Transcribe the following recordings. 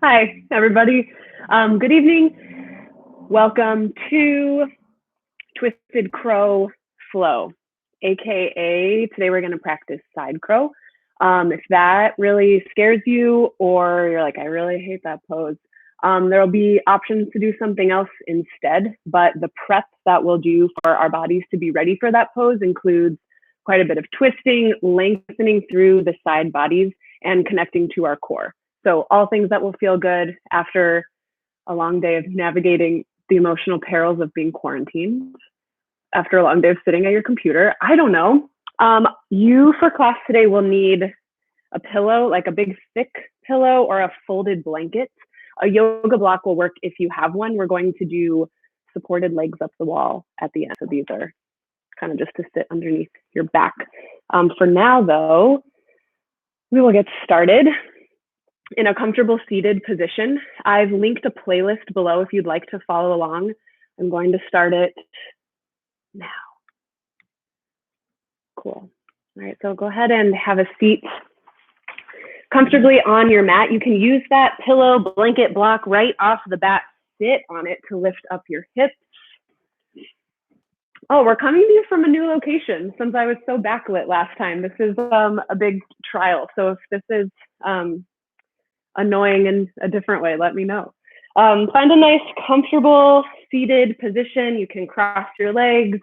Hi, everybody. Good evening. Welcome to Twisted Crow Flow, AKA today we're going to practice side crow. If that really scares you or you're like, I really hate that pose, there'll be options to do something else instead. But the prep that we'll do for our bodies to be ready for that pose includes quite a bit of twisting, lengthening through the side bodies, and connecting to our core. So all things that will feel good after a long day of navigating the emotional perils of being quarantined, after a long day of sitting at your computer. I don't know. You for class today will need a pillow, like a big thick pillow or a folded blanket. A yoga block will work if you have one. We're going to do supported legs up the wall at the end. So these are kind of just to sit underneath your back. For now, though, we will get started in a comfortable seated position. I've linked a playlist below if you'd like to follow along. I'm going to start it now. Cool. All right, so go ahead and have a seat comfortably on your mat. You can use that pillow, blanket, block right off the bat. Sit on it to lift up your hips. Oh, we're coming to you from a new location since I was so backlit last time. This is a big trial. So if this is annoying in a different way, let me know. Find a nice, comfortable, seated position. You can cross your legs.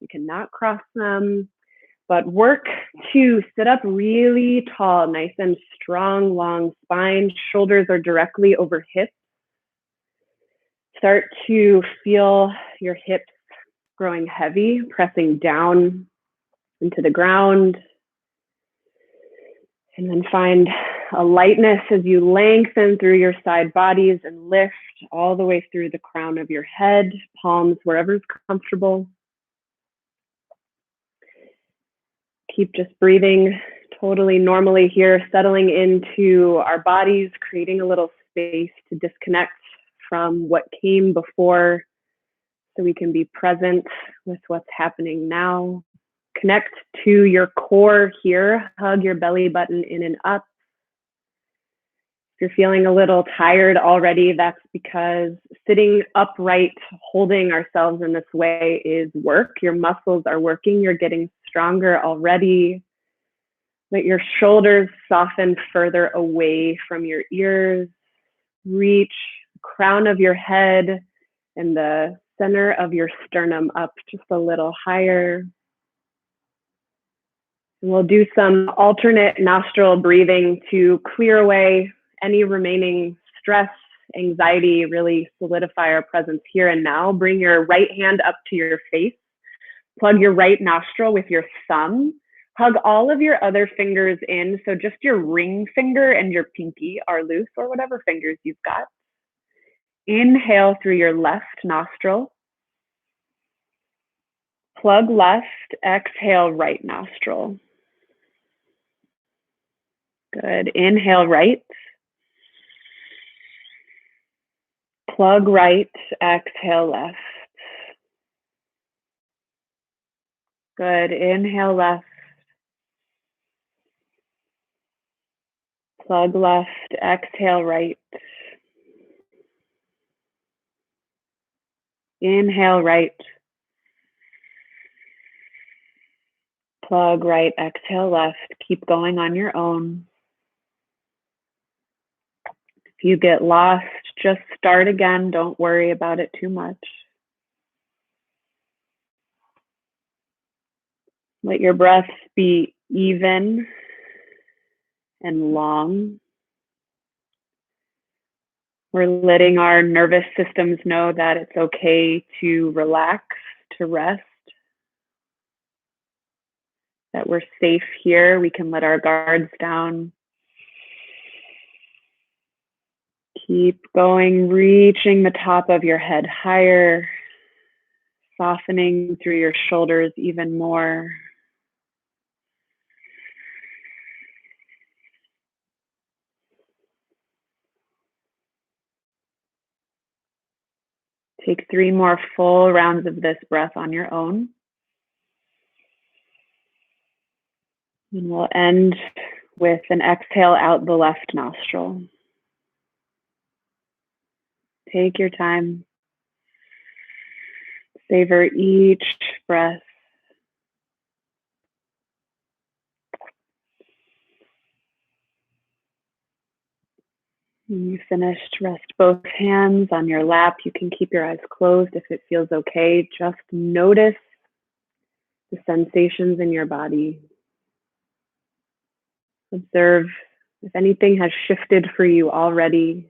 You cannot cross them, but work to sit up really tall, nice and strong, long spine. Shoulders are directly over hips. Start to feel your hips growing heavy, pressing down into the ground. And then find a lightness as you lengthen through your side bodies and lift all the way through the crown of your head, palms wherever's comfortable. Keep just breathing totally normally here, settling into our bodies, creating a little space to disconnect from what came before so we can be present with what's happening now. Connect to your core here. Hug your belly button in and up. If you're feeling a little tired already, that's because sitting upright, holding ourselves in this way is work. Your muscles are working. You're getting stronger already. Let your shoulders soften further away from your ears. Reach the crown of your head and the center of your sternum up just a little higher. And we'll do some alternate nostril breathing to clear away any remaining stress, anxiety, really solidify our presence here and now. Bring your right hand up to your face. Plug your right nostril with your thumb. Hug all of your other fingers in. So just your ring finger and your pinky are loose, or whatever fingers you've got. Inhale through your left nostril. Plug left, exhale right nostril. Good. Inhale right. Plug right, exhale left. Good. Inhale left. Plug left, exhale right. Inhale right. Plug right, exhale left. Keep going on your own. If you get lost, just start again. Don't worry about it too much. Let your breaths be even and long. We're letting our nervous systems know that it's okay to relax, to rest, that we're safe here. We can let our guards down. Keep going, reaching the top of your head higher, softening through your shoulders even more. Take 3 more full rounds of this breath on your own. And we'll end with an exhale out the left nostril. Take your time. Savor each breath. When you finished, rest both hands on your lap. You can keep your eyes closed if it feels okay. Just notice the sensations in your body. Observe if anything has shifted for you already.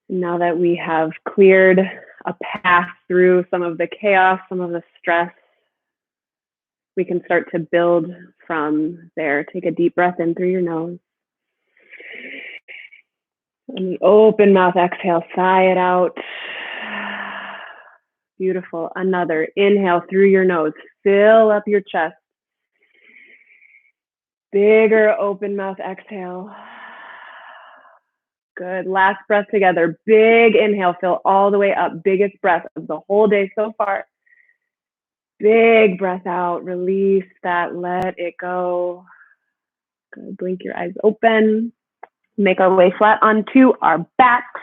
Now that we have cleared a path through some of the chaos, some of the stress, we can start to build from there. Take a deep breath in through your nose. And the open mouth exhale, sigh it out. Beautiful. Another inhale through your nose. Fill up your chest. Bigger open mouth exhale. Good. Last breath together. Big inhale. Fill all the way up. Biggest breath of the whole day so far. Big breath out. Release that. Let it go. Good. Blink your eyes open. Make our way flat onto our backs.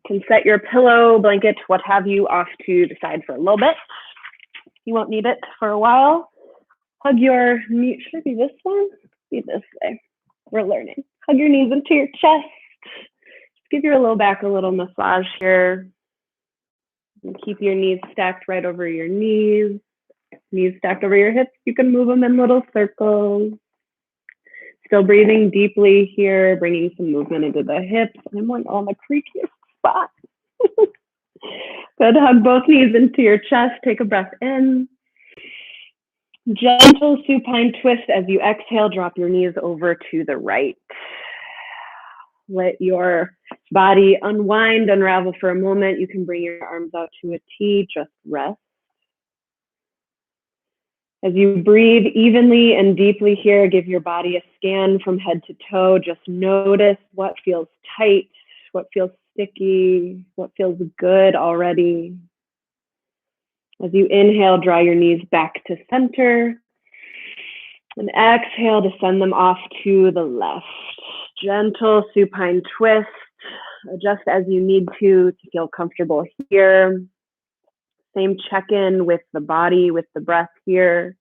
Can set your pillow, blanket, what have you, off to the side for a little bit. You won't need it for a while. Hug your knees. Should it be this one? Be this way. We're learning. Hug your knees into your chest. Give your low back a little massage here. And keep your knees stacked right over your knees. Knees stacked over your hips. You can move them in little circles. Still breathing deeply here, bringing some movement into the hips. I'm on the creakiest spot. Good. Hug both knees into your chest. Take a breath in. Gentle supine twist. As you exhale, drop your knees over to the right. Let your body unwind, unravel for a moment. You can bring your arms out to a T. Just rest. As you breathe evenly and deeply here, give your body a scan from head to toe. Just notice what feels tight, what feels sticky, what feels good already. As you inhale, draw your knees back to center. And exhale to send them off to the left. Gentle supine twist. Adjust as you need to feel comfortable here. Same check-in with the body, with the breath here.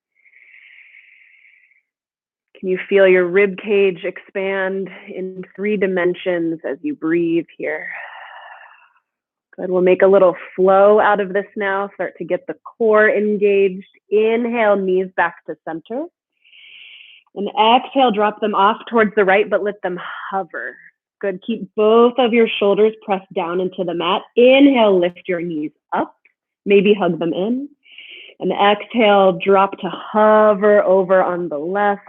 Can you feel your rib cage expand in 3 dimensions as you breathe here? Good. We'll make a little flow out of this now. Start to get the core engaged. Inhale, knees back to center. And exhale, drop them off towards the right, but let them hover. Good. Keep both of your shoulders pressed down into the mat. Inhale, lift your knees up. Maybe hug them in. And exhale, drop to hover over on the left.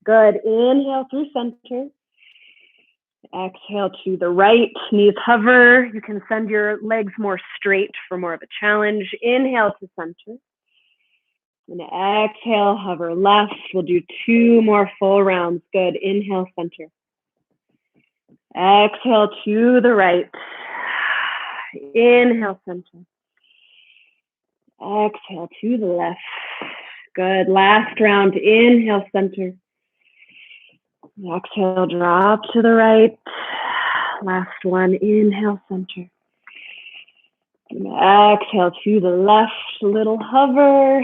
Good. Inhale through center. Exhale to the right. Knees hover. You can send your legs more straight for more of a challenge. Inhale to center. And exhale, hover left. We'll do 2 more full rounds. Good. Inhale, center. Exhale to the right. Inhale, center. Exhale to the left. Good. Last round. Inhale, center. Exhale, drop to the right. Last one. Inhale, center. And exhale to the left. Little hover.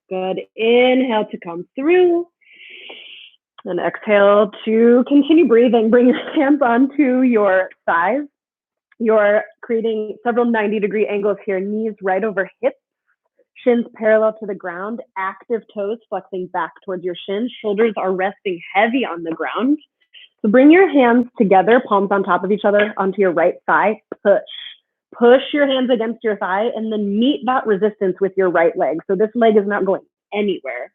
Good. Inhale to come through. And exhale to continue breathing. Bring your hands onto your thighs. You're creating several 90-degree angles here. Knees right over hips. Shins parallel to the ground. Active toes flexing back towards your shins. Shoulders are resting heavy on the ground. So bring your hands together, palms on top of each other, onto your right thigh. Push. Push your hands against your thigh and then meet that resistance with your right leg. So this leg is not going anywhere.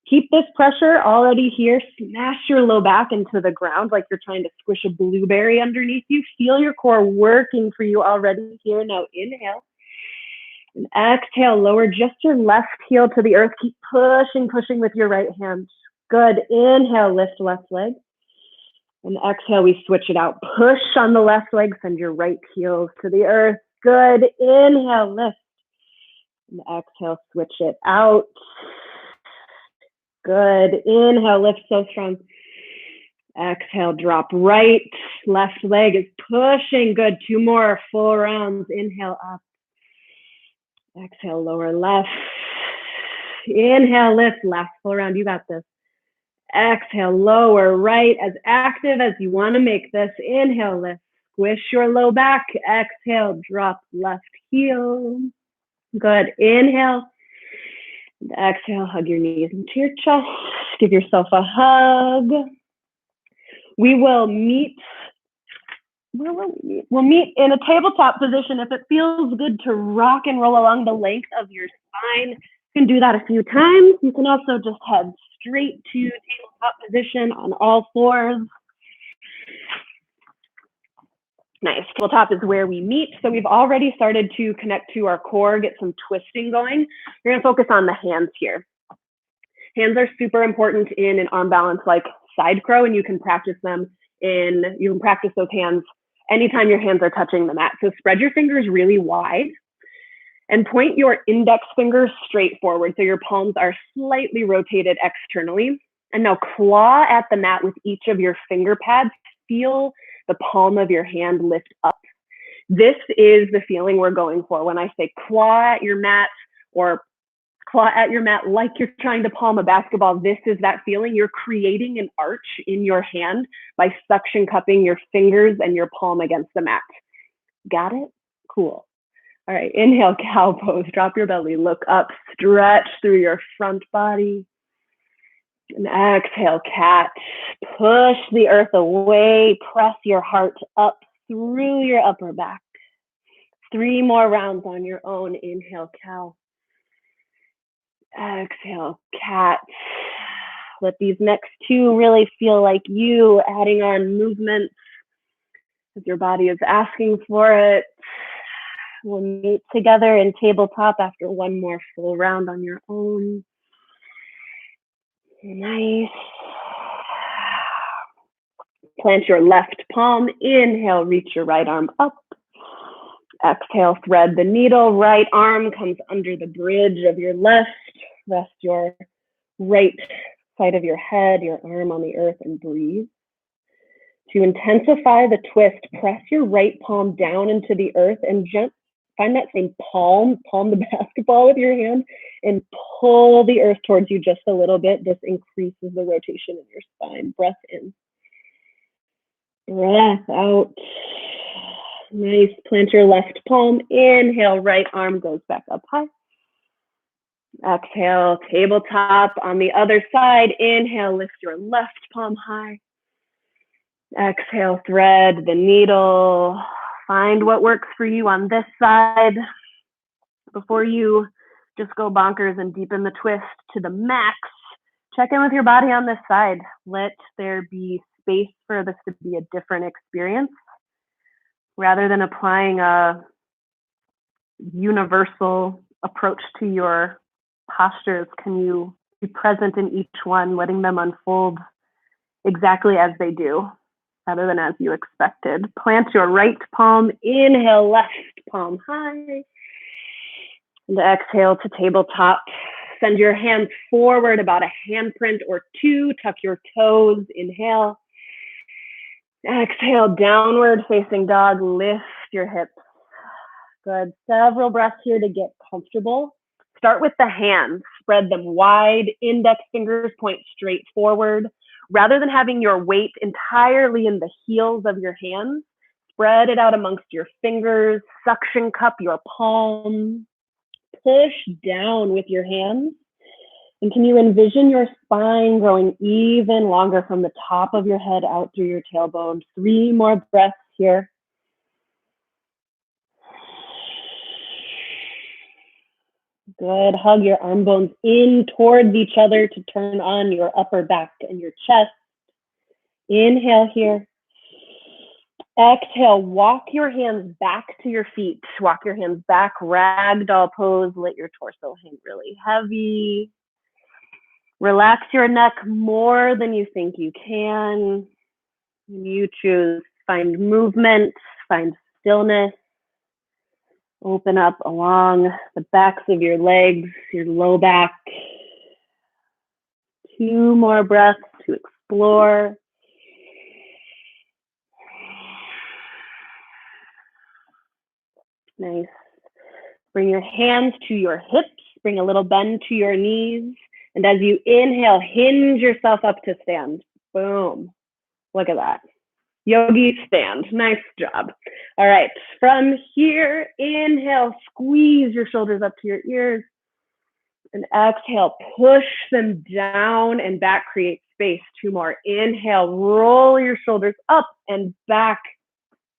Keep this pressure already here. Smash your low back into the ground like you're trying to squish a blueberry underneath you. Feel your core working for you already here. Now inhale. And exhale, lower just your left heel to the earth. Keep pushing, pushing with your right hand. Good. Inhale, lift left leg. And exhale, we switch it out. Push on the left leg, send your right heels to the earth. Good. Inhale, lift. And exhale, switch it out. Good. Inhale, lift so strong. Exhale, drop right. Left leg is pushing. Good. 2 more full rounds. Inhale up. Exhale, lower left. Inhale, lift. Last full round. You got this. Exhale, lower right. As active as you want to make this. Inhale, lift. Squish your low back. Exhale, drop left heel. Good. Inhale. And exhale, hug your knees into your chest. Give yourself a hug. We will meet. We'll meet in a tabletop position. If it feels good to rock and roll along the length of your spine, you can do that a few times. You can also just head straight to tabletop position on all fours. Nice. Tabletop is where we meet. So we've already started to connect to our core, get some twisting going. We're going to focus on the hands here. Hands are super important in an arm balance like side crow, and you can practice those hands anytime your hands are touching the mat. So spread your fingers really wide and point your index fingers straight forward. So your palms are slightly rotated externally. And now claw at the mat with each of your finger pads. Feel the palm of your hand lift up. This is the feeling we're going for. When I say claw at your mat or claw at your mat like you're trying to palm a basketball, this is that feeling. You're creating an arch in your hand by suction cupping your fingers and your palm against the mat. Got it? Cool. All right, inhale, cow pose. Drop your belly, look up, stretch through your front body. And exhale, cat. Push the earth away. Press your heart up through your upper back. 3 more rounds on your own. Inhale, cow. Exhale, cat. Let these next 2 really feel like you, adding on movement as your body is asking for it. We'll meet together in tabletop after 1 more full round on your own. Nice. Plant your left palm. Inhale, reach your right arm up. Exhale, thread the needle. Right arm comes under the bridge of your left. Rest your right side of your head, your arm on the earth, and breathe. To intensify the twist, press your right palm down into the earth and find that same palm the basketball with your hand, and pull the earth towards you just a little bit. This increases the rotation in your spine. Breath in. Breath out. Nice. Plant your left palm. Inhale, right arm goes back up high. Exhale, tabletop on the other side. Inhale, lift your left palm high. Exhale, thread the needle. Find what works for you on this side. Before you just go bonkers and deepen the twist to the max, check in with your body on this side. Let there be space for this to be a different experience. Rather than applying a universal approach to your postures, can you be present in each one, letting them unfold exactly as they do, rather than as you expected. Plant your right palm. Inhale, left palm high. And exhale to tabletop. Send your hands forward about a handprint or 2. Tuck your toes. Inhale. Exhale, downward facing dog. Lift your hips. Good. Several breaths here to get comfortable. Start with the hands. Spread them wide. Index fingers point straight forward. Rather than having your weight entirely in the heels of your hands, spread it out amongst your fingers. Suction cup your palm. Push down with your hands. And can you envision your spine growing even longer from the top of your head out through your tailbone? 3 more breaths here. Good. Hug your arm bones in towards each other to turn on your upper back and your chest. Inhale here. Exhale, walk your hands back to your feet. Walk your hands back, ragdoll pose. Let your torso hang really heavy. Relax your neck more than you think you can. You choose, find movement, find stillness. Open up along the backs of your legs, your low back. 2 more breaths to explore. Nice. Bring your hands to your hips. Bring a little bend to your knees. And as you inhale, hinge yourself up to stand. Boom. Look at that. Yogi stand. Nice job. All right. From here, inhale, squeeze your shoulders up to your ears. And exhale, push them down and back, create space. 2 more. Inhale, roll your shoulders up and back.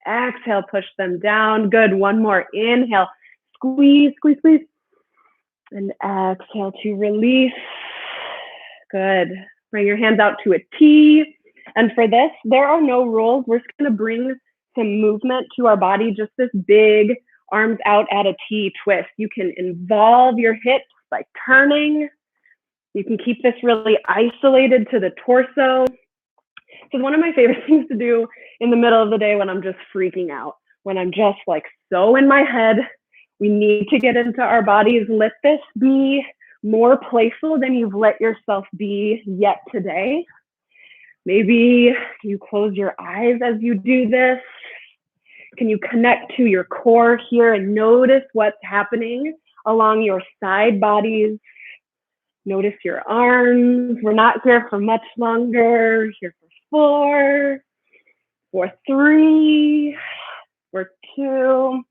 Exhale, push them down. Good. 1 more. Inhale, squeeze, squeeze, squeeze. And exhale to release. Good. Bring your hands out to a T. And for this, there are no rules. We're just going to bring some movement to our body, just this big arms out at a T twist. You can involve your hips by turning. You can keep this really isolated to the torso. So one of my favorite things to do in the middle of the day when I'm just freaking out, when I'm just like so in my head, we need to get into our bodies. Let this be more playful than you've let yourself be yet today. Maybe you close your eyes as you do this. Can you connect to your core here and notice what's happening along your side bodies? Notice your arms. We're not here for much longer. Here for 4, for 3, for 2,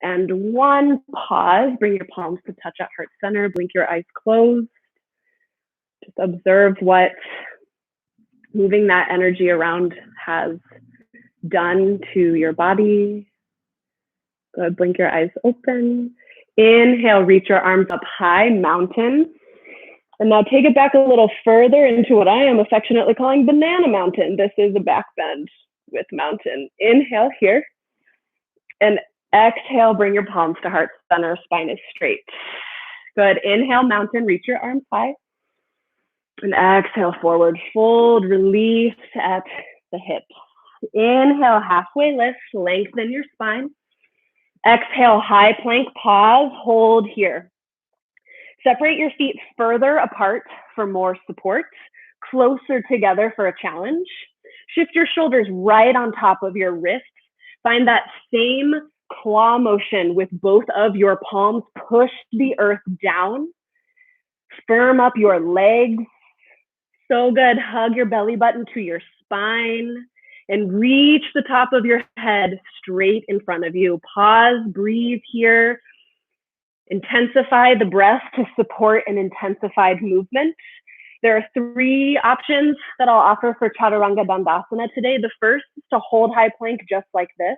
and 1. Pause. Bring your palms to touch at heart center. Blink your eyes closed. Just observe what moving that energy around has done to your body. Good. Blink your eyes open. Inhale, reach your arms up high, mountain. And now take it back a little further into what I am affectionately calling banana mountain. This is a back bend with mountain. Inhale here. And exhale, bring your palms to heart center, spine is straight. Good. Inhale, mountain, reach your arms high. And exhale, forward fold, release at the hips. Inhale, halfway lift, lengthen your spine. Exhale, high plank, pause, hold here. Separate your feet further apart for more support, closer together for a challenge. Shift your shoulders right on top of your wrists. Find that same claw motion with both of your palms. Push the earth down. Firm up your legs. So good. Hug your belly button to your spine and reach the top of your head straight in front of you. Pause, breathe here. Intensify the breath to support an intensified movement. There are 3 options that I'll offer for Chaturanga Dandasana today. The first is to hold high plank just like this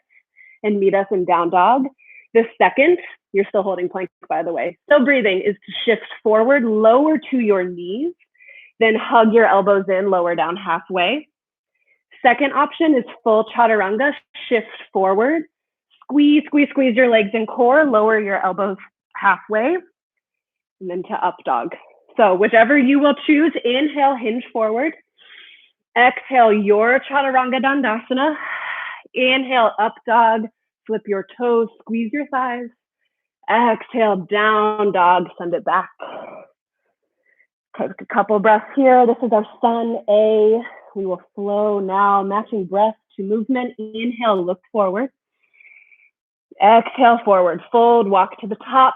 and meet us in down dog. The second, you're still holding plank by the way, still breathing, is to shift forward, lower to your knees, then hug your elbows in, lower down halfway. Second option is full Chaturanga, shift forward, squeeze, squeeze, squeeze your legs and core, lower your elbows halfway, and then to up dog. So whichever you will choose, inhale, hinge forward. Exhale, your Chaturanga Dandasana. Inhale, up dog, flip your toes, squeeze your thighs. Exhale, down dog, send it back. Take a couple breaths here. This is our sun A. We will flow now, matching breath to movement. Inhale, look forward. Exhale, forward fold, walk to the top.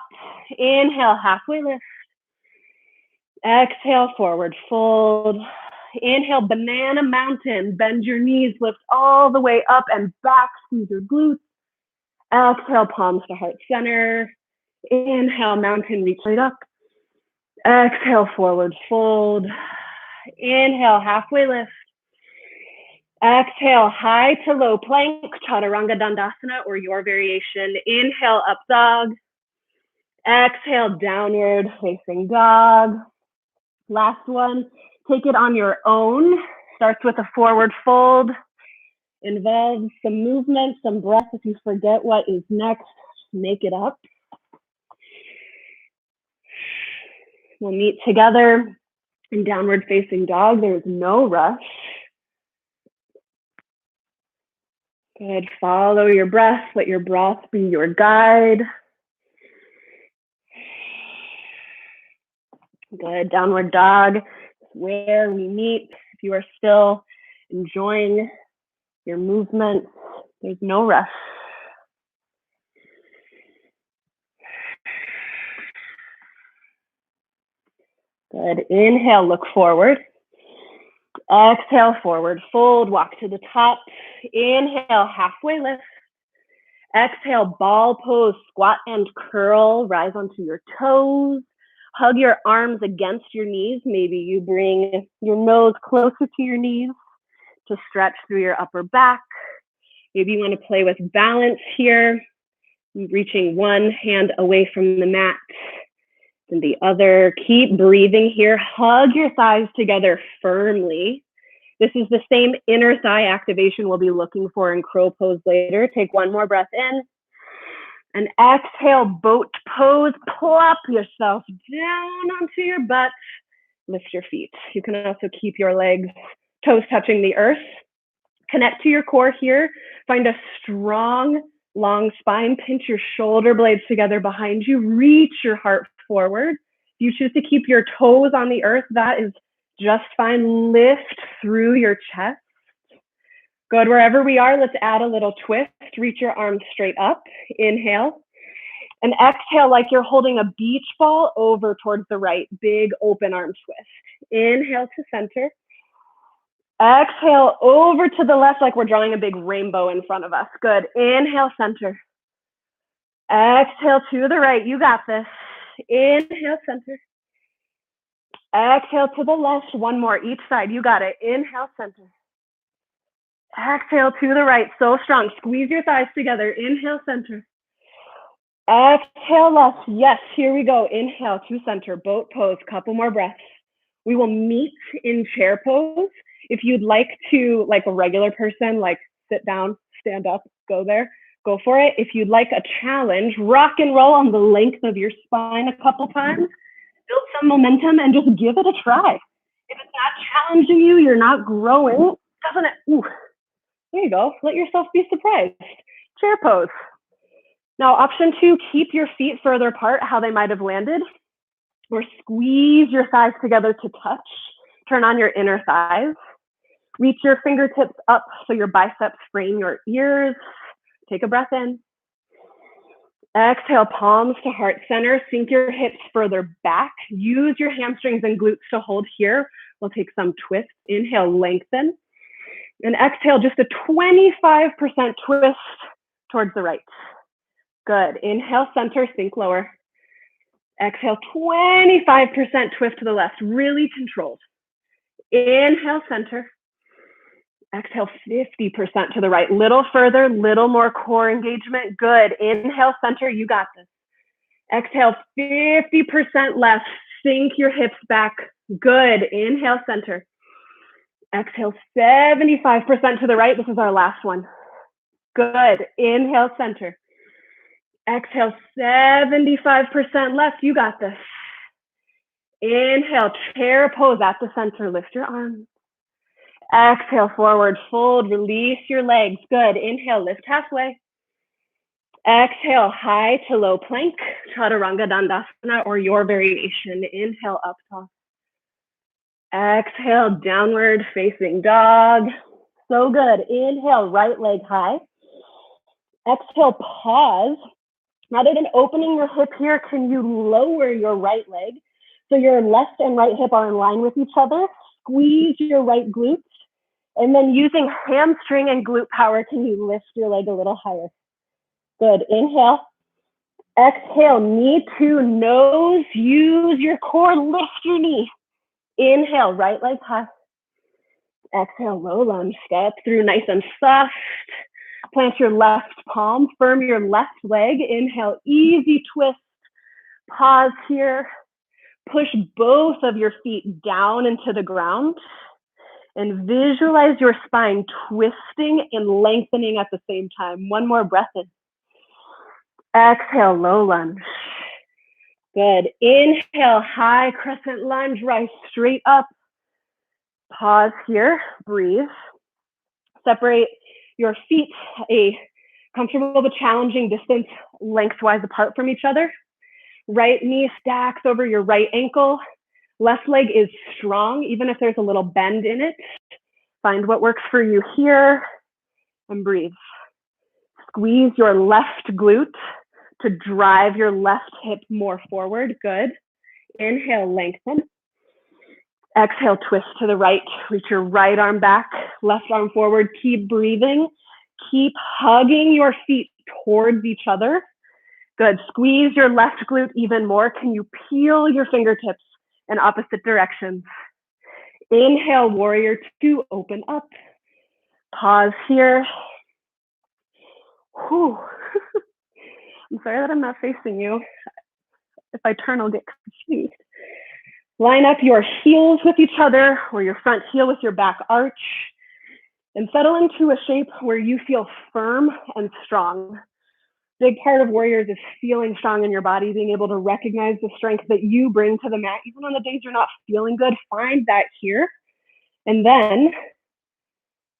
Inhale, halfway lift. Exhale, forward fold. Inhale, banana mountain. Bend your knees, lift all the way up and back, squeeze your glutes. Exhale, palms to heart center. Inhale, mountain, reach right up. Exhale, forward fold. Inhale, halfway lift. Exhale, high to low plank, Chaturanga Dandasana, or your variation. Inhale, up dog. Exhale, downward facing dog. Last one, take it on your own. Starts with a forward fold. Involves some movement, some breath. If you forget what is next, make it up. We'll meet together in downward facing dog. There's no rush. Good. Follow your breath. Let your breath be your guide. Good. Downward dog is where we meet. If you are still enjoying your movement, there's no rush. Good. Inhale, look forward. Exhale, forward fold, walk to the top. Inhale, halfway lift. Exhale, ball pose, squat and curl. Rise onto your toes. Hug your arms against your knees. Maybe you bring your nose closer to your knees to stretch through your upper back. Maybe you want to play with balance here, reaching one hand away from the mat and the other. Keep breathing here. Hug your thighs together firmly. This is the same inner thigh activation we'll be looking for in crow pose later. Take one more breath in. And exhale, boat pose. Plop yourself down onto your butt. Lift your feet. You can also keep your legs, toes touching the earth. Connect to your core here. Find a strong, long spine. Pinch your shoulder blades together behind you. Reach your heart forward. If you choose to keep your toes on the earth, that is just fine. Lift through your chest. Good. Wherever we are, let's add a little twist. Reach your arms straight up. Inhale. And exhale like you're holding a beach ball over towards the right. Big open arm twist. Inhale to center. Exhale over to the left like we're drawing a big rainbow in front of us. Good. Inhale, center. Exhale to the right. You got this. Inhale, center. Exhale to the left. One more each side. You got it. Inhale, center. Exhale to the right. So strong. Squeeze your thighs together. Inhale, center. Exhale, left. Yes, here we go. Inhale to center. Boat pose. Couple more breaths. We will meet in chair pose. If you'd like to, like a regular person, like sit down, stand up, go there, go for it. If you'd like a challenge, rock and roll on the length of your spine a couple times, build some momentum and just give it a try. If it's not challenging you, you're not growing, doesn't it? Ooh, there you go. Let yourself be surprised. Chair pose. Now, option 2, keep your feet further apart, how they might have landed, or squeeze your thighs together to touch. Turn on your inner thighs. Reach your fingertips up so your biceps frame your ears. Take a breath in. Exhale, palms to heart center. Sink your hips further back. Use your hamstrings and glutes to hold here. We'll take some twists. Inhale, lengthen. And exhale, just a 25% twist towards the right. Good. Inhale, center, sink lower. Exhale, 25% twist to the left. Really controlled. Inhale, center. Exhale, 50% to the right. Little further, little more core engagement. Good. Inhale, center. You got this. Exhale, 50% left. Sink your hips back. Good. Inhale, center. Exhale, 75% to the right. This is our last one. Good. Inhale, center. Exhale, 75% left. You got this. Inhale, chair pose at the center. Lift your arms. Exhale, forward fold. Release your legs. Good. Inhale, lift halfway. Exhale, high to low plank, chaturanga dandasana, or your variation. Inhale, up toss. Exhale, downward facing dog. So good. Inhale, right leg high. Exhale, pause. Rather than opening your hip here, can you lower your right leg so your left and right hip are in line with each other? Squeeze your right glutes. And then using hamstring and glute power, can you lift your leg a little higher? Good. Inhale. Exhale, knee to nose. Use your core. Lift your knee. Inhale, right leg high. Exhale, low lunge. Step through nice and soft. Plant your left palm. Firm your left leg. Inhale, easy twist. Pause here. Push both of your feet down into the ground. And visualize your spine twisting and lengthening at the same time. One more breath in. Exhale, low lunge. Good. Inhale, high crescent lunge, rise straight up. Pause here, breathe. Separate your feet a comfortable but challenging distance lengthwise apart from each other. Right knee stacks over your right ankle. Left leg is strong, even if there's a little bend in it. Find what works for you here and breathe. Squeeze your left glute to drive your left hip more forward. Good. Inhale, lengthen. Exhale, twist to the right. Reach your right arm back, left arm forward. Keep breathing. Keep hugging your feet towards each other. Good. Squeeze your left glute even more. Can you peel your fingertips in opposite directions? Inhale, warrior two, open up. Pause here. Whew. I'm sorry that I'm not facing you. If I turn, I'll get confused. Line up your heels with each other, or your front heel with your back arch, and settle into a shape where you feel firm and strong. Big part of warriors is feeling strong in your body, being able to recognize the strength that you bring to the mat. Even on the days you're not feeling good, find that here. And then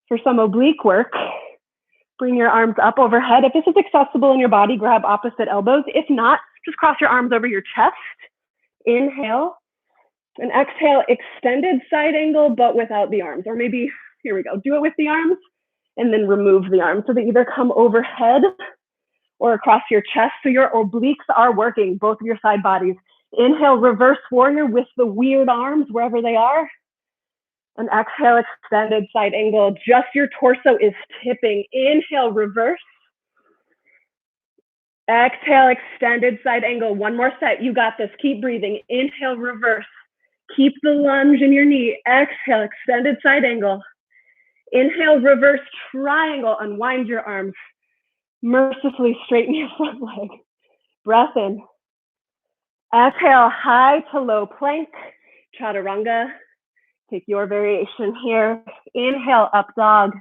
for some oblique work, bring your arms up overhead. If this is accessible in your body, grab opposite elbows. If not, just cross your arms over your chest. Inhale. And exhale, extended side angle, but without the arms. Or maybe, here we go, do it with the arms and then remove the arms. So they either come overhead or across your chest. So your obliques are working, both of your side bodies. Inhale, reverse warrior with the weird arms wherever they are. And exhale, extended side angle. Just your torso is tipping. Inhale, reverse. Exhale, extended side angle. One more set. You got this. Keep breathing. Inhale, reverse. Keep the lunge in your knee. Exhale, extended side angle. Inhale, reverse triangle. Unwind your arms. Mercifully straighten your front leg. Breath in. Exhale, high to low plank. Chaturanga. Take your variation here. Inhale, up dog.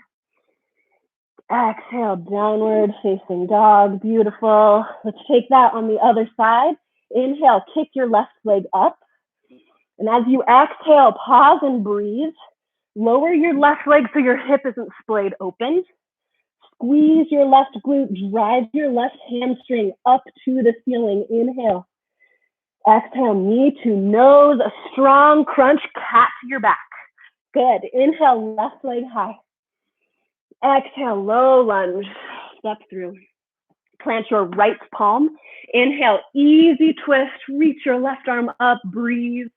Exhale, downward facing dog. Beautiful. Let's take that on the other side. Inhale, kick your left leg up. And as you exhale, pause and breathe. Lower your left leg so your hip isn't splayed open. Squeeze your left glute, drive your left hamstring up to the ceiling. Inhale. Exhale, knee to nose, a strong crunch, cat to your back. Good. Inhale, left leg high. Exhale, low lunge. Step through. Plant your right palm. Inhale, easy twist. Reach your left arm up. Breathe.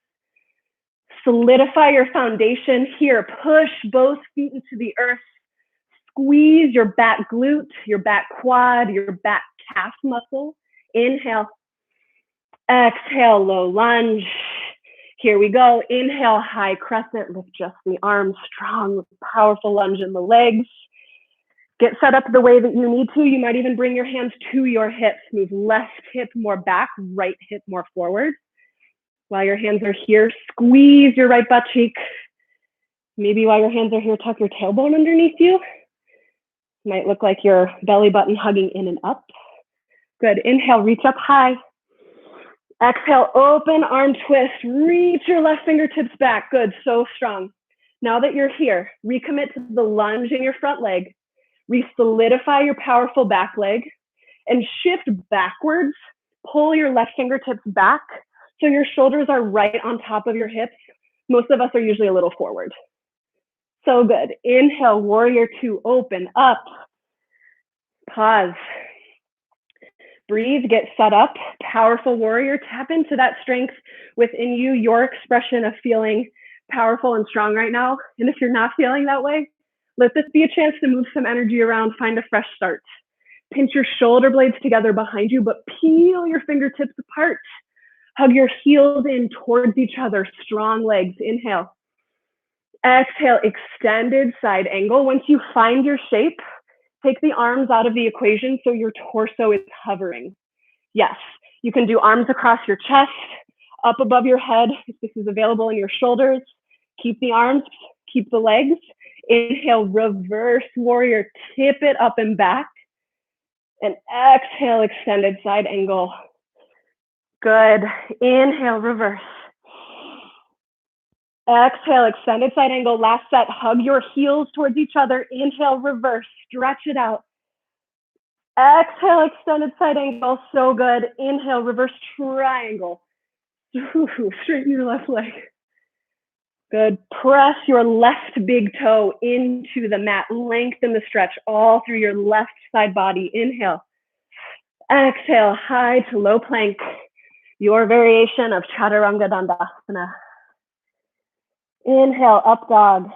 Solidify your foundation here. Push both feet into the earth. Squeeze your back glute, your back quad, your back calf muscle. Inhale. Exhale, low lunge. Here we go. Inhale, high crescent. Lift just the arms. Strong, powerful lunge in the legs. Get set up the way that you need to. You might even bring your hands to your hips. Move left hip more back, right hip more forward. While your hands are here, squeeze your right butt cheek. Maybe while your hands are here, tuck your tailbone underneath you. Might look like your belly button hugging in and up. Good. Inhale, reach up high. Exhale, open arm twist. Reach your left fingertips back. Good. So strong. Now that you're here, recommit to the lunge in your front leg. Re-solidify your powerful back leg and shift backwards. Pull your left fingertips back so your shoulders are right on top of your hips. Most of us are usually a little forward. So good. Inhale, warrior two, open up. Pause. Breathe, get set up. Powerful warrior, tap into that strength within you, your expression of feeling powerful and strong right now. And if you're not feeling that way, let this be a chance to move some energy around, find a fresh start. Pinch your shoulder blades together behind you, but peel your fingertips apart. Hug your heels in towards each other, strong legs. Inhale. Exhale, extended side angle. Once you find your shape, take the arms out of the equation so your torso is hovering. Yes, you can do arms across your chest, up above your head, if this is available in your shoulders. Keep the arms, keep the legs. Inhale, reverse warrior, tip it up and back. And exhale, extended side angle. Good. Inhale, reverse. Exhale, extended side angle. Last set, hug your heels towards each other. Inhale, reverse, stretch it out. Exhale, extended side angle. So good. Inhale, reverse triangle. Straighten your left leg. Good. Press your left big toe into the mat. Lengthen the stretch all through your left side body. Inhale. Exhale, high to low plank. Your variation of Chaturanga Dandasana. Inhale, up dog.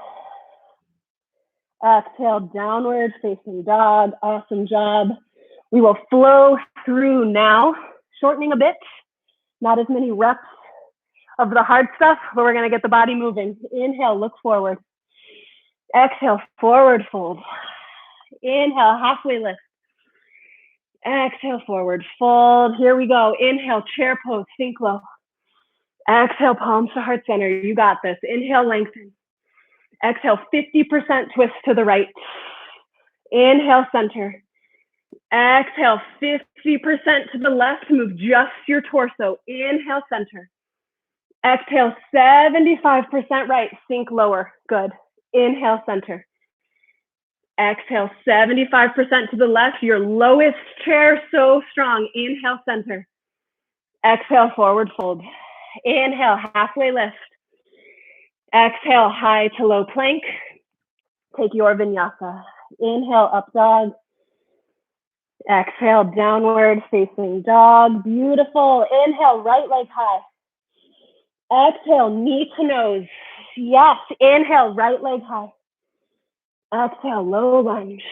Exhale, downward facing dog. Awesome job. We will flow through now, shortening a bit, not as many reps of the hard stuff, but we're gonna get the body moving. Inhale, look forward. Exhale, forward fold. Inhale, halfway lift. Exhale, forward fold. Here we go. Inhale, chair pose, sink low. Exhale, palms to heart center. You got this. Inhale, lengthen. Exhale, 50% twist to the right. Inhale, center. Exhale, 50% to the left. Move just your torso. Inhale, center. Exhale, 75% right. Sink lower. Good. Inhale, center. Exhale, 75% to the left. Your lowest chair, so strong. Inhale, center. Exhale, forward fold. Inhale, halfway lift. Exhale, high to low plank. Take your vinyasa. Inhale, up dog. Exhale, downward facing dog. Beautiful. Inhale, right leg high. Exhale, knee to nose. Yes. Inhale, right leg high. Exhale, low lunge.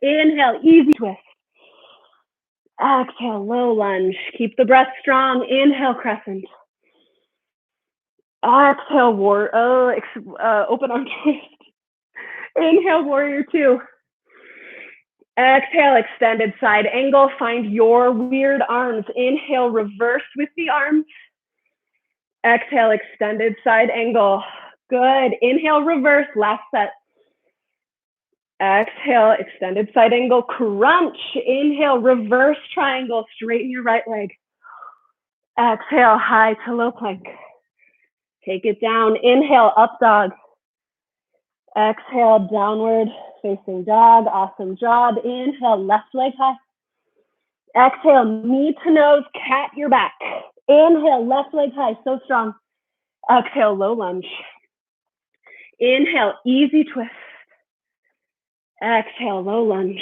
Inhale, easy twist. Exhale, low lunge. Keep the breath strong. Inhale, crescent. Exhale, open arm twist. Inhale, warrior two. Exhale, extended side angle. Find your weird arms. Inhale, reverse with the arms. Exhale, extended side angle. Good. Inhale, reverse. Last set. Exhale, extended side angle. Crunch. Inhale, reverse triangle. Straighten your right leg. Exhale, high to low plank. Take it down. Inhale, up dog. Exhale, downward facing dog. Awesome job. Inhale, left leg high. Exhale, knee to nose, cat your back. Inhale, left leg high, so strong. Exhale, low lunge. Inhale, easy twist. Exhale, low lunge.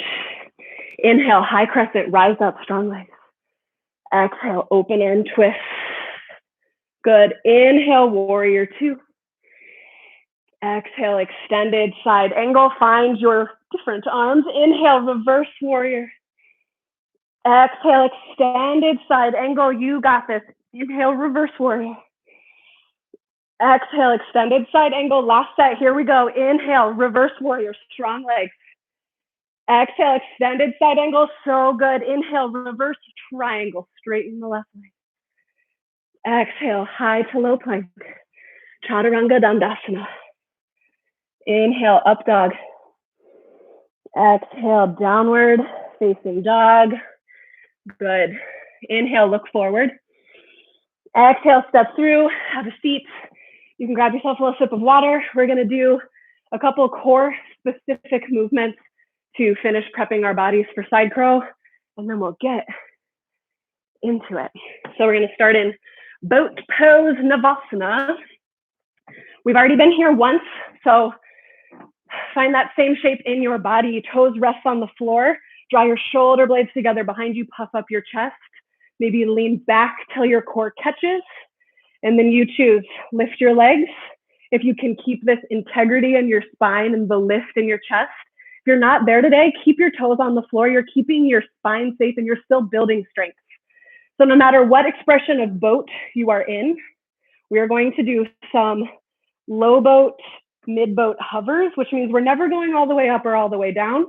Inhale, high crescent, rise up, strong legs. Exhale, open arm twist. Good. Inhale, warrior two. Exhale, extended side angle. Find your different arms. Inhale, reverse warrior. Exhale, extended side angle. You got this. Inhale, reverse warrior. Exhale, extended side angle. Last set. Here we go. Inhale, reverse warrior. Strong legs. Exhale, extended side angle. So good. Inhale, reverse triangle. Straighten the left leg. Exhale, high to low plank. Chaturanga Dandasana. Inhale, up dog. Exhale, downward facing dog. Good. Inhale, look forward. Exhale, step through, have a seat. You can grab yourself a little sip of water. We're gonna do a couple core specific movements to finish prepping our bodies for side crow, and then we'll get into it. So we're gonna start in boat pose Navasana. We've already been here once, so find that same shape in your body. Toes rest on the floor. Draw your shoulder blades together behind you. Puff up your chest. Maybe lean back till your core catches. And then you choose. Lift your legs. If you can keep this integrity in your spine and the lift in your chest. If you're not there today, keep your toes on the floor. You're keeping your spine safe and you're still building strength. So no matter what expression of boat you are in, we are going to do some low boat, mid boat hovers, which means we're never going all the way up or all the way down.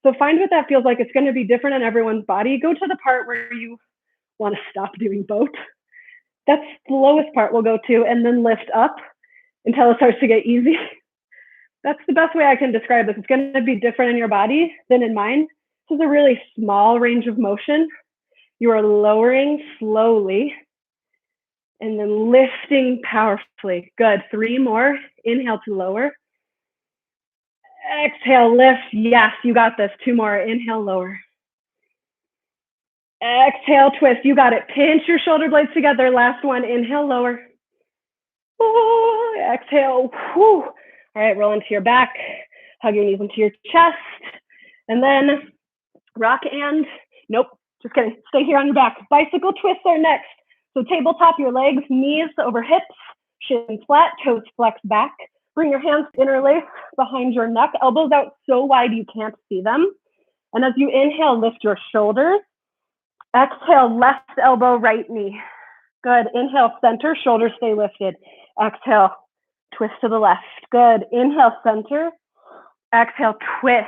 So find what that feels like. It's going to be different in everyone's body. Go to the part where you want to stop doing boat. That's the lowest part we'll go to, and then lift up until it starts to get easy. That's the best way I can describe this. It's going to be different in your body than in mine. This is a really small range of motion. You are lowering slowly and then lifting powerfully. Good. 3 more. Inhale to lower. Exhale, lift. Yes, you got this. 2 more. Inhale, lower. Exhale, twist. You got it. Pinch your shoulder blades together. Last one. Inhale, lower. Ooh, exhale. Whew. All right, roll into your back. Hug your knees into your chest. And then rock and, nope, just kidding. Stay here on your back. Bicycle twists are next. So tabletop, your legs, knees over hips. Shins flat, toes flex back. Bring your hands interlace behind your neck, elbows out so wide you can't see them. And as you inhale, lift your shoulders. Exhale, left elbow, right knee. Good. Inhale, center, shoulders stay lifted. Exhale, twist to the left. Good. Inhale, center. Exhale, twist.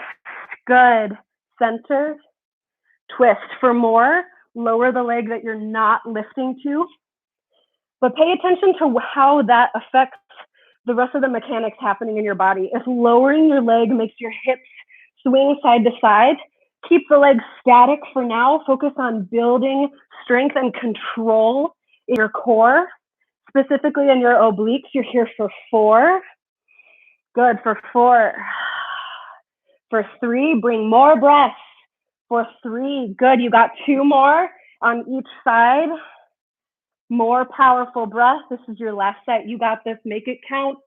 Good. Center, twist. For more, lower the leg that you're not lifting to. But pay attention to how that affects the rest of the mechanics happening in your body. If lowering your leg makes your hips swing side to side, keep the legs static for now. Focus on building strength and control in your core, specifically in your obliques. You're here for 4. Good, for 4. For 3, bring more breath. For 3, good, you got 2 more on each side. More powerful breath. This is your last set. You got this, make it count.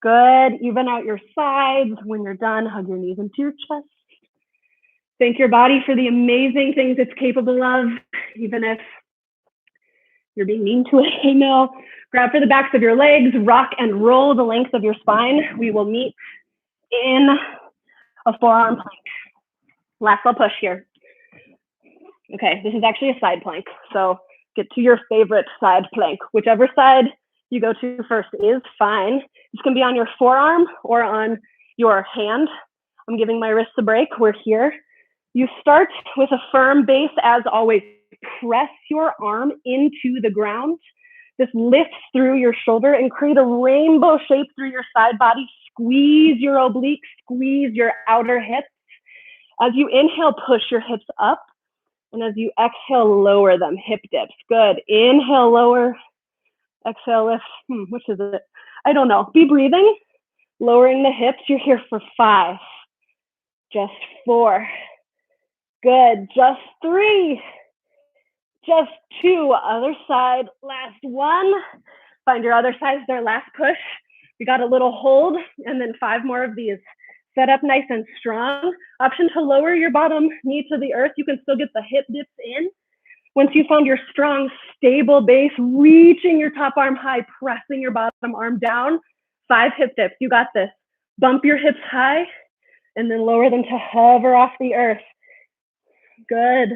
Good, even out your sides. When you're done, hug your knees into your chest. Thank your body for the amazing things it's capable of, even if you're being mean to it, I know. Grab for the backs of your legs, rock and roll the length of your spine. We will meet in a forearm plank. Last little push here. Okay, this is actually a side plank. So get to your favorite side plank. Whichever side you go to first is fine. This can be on your forearm or on your hand. I'm giving my wrists a break. We're here. You start with a firm base as always. Press your arm into the ground. This lifts through your shoulder and create a rainbow shape through your side body. Squeeze your obliques, squeeze your outer hips. As you inhale, push your hips up. And as you exhale, lower them, hip dips. Good. Inhale, lower. Exhale, lift. Which is it? I don't know. Be breathing. Lowering the hips. You're here for 5. Just 4. Good. Just 3. Just 2. Other side. Last 1. Find your other side as their last push. We got a little hold and then 5 more of these. Set up nice and strong. Option to lower your bottom knee to the earth. You can still get the hip dips in. Once you found your strong, stable base, reaching your top arm high, pressing your bottom arm down. 5 hip dips. You got this. Bump your hips high and then lower them to hover off the earth. Good.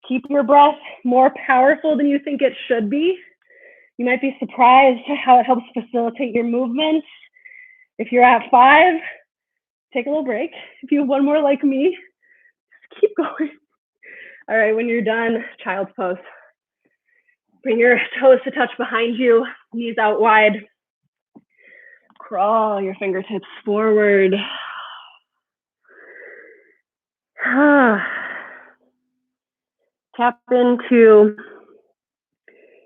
Keep your breath more powerful than you think it should be. You might be surprised how it helps facilitate your movement. If you're at 5, take a little break. If you have 1 more like me, just keep going. All right, when you're done, child's pose. Bring your toes to touch behind you, knees out wide. Crawl your fingertips forward. Tap into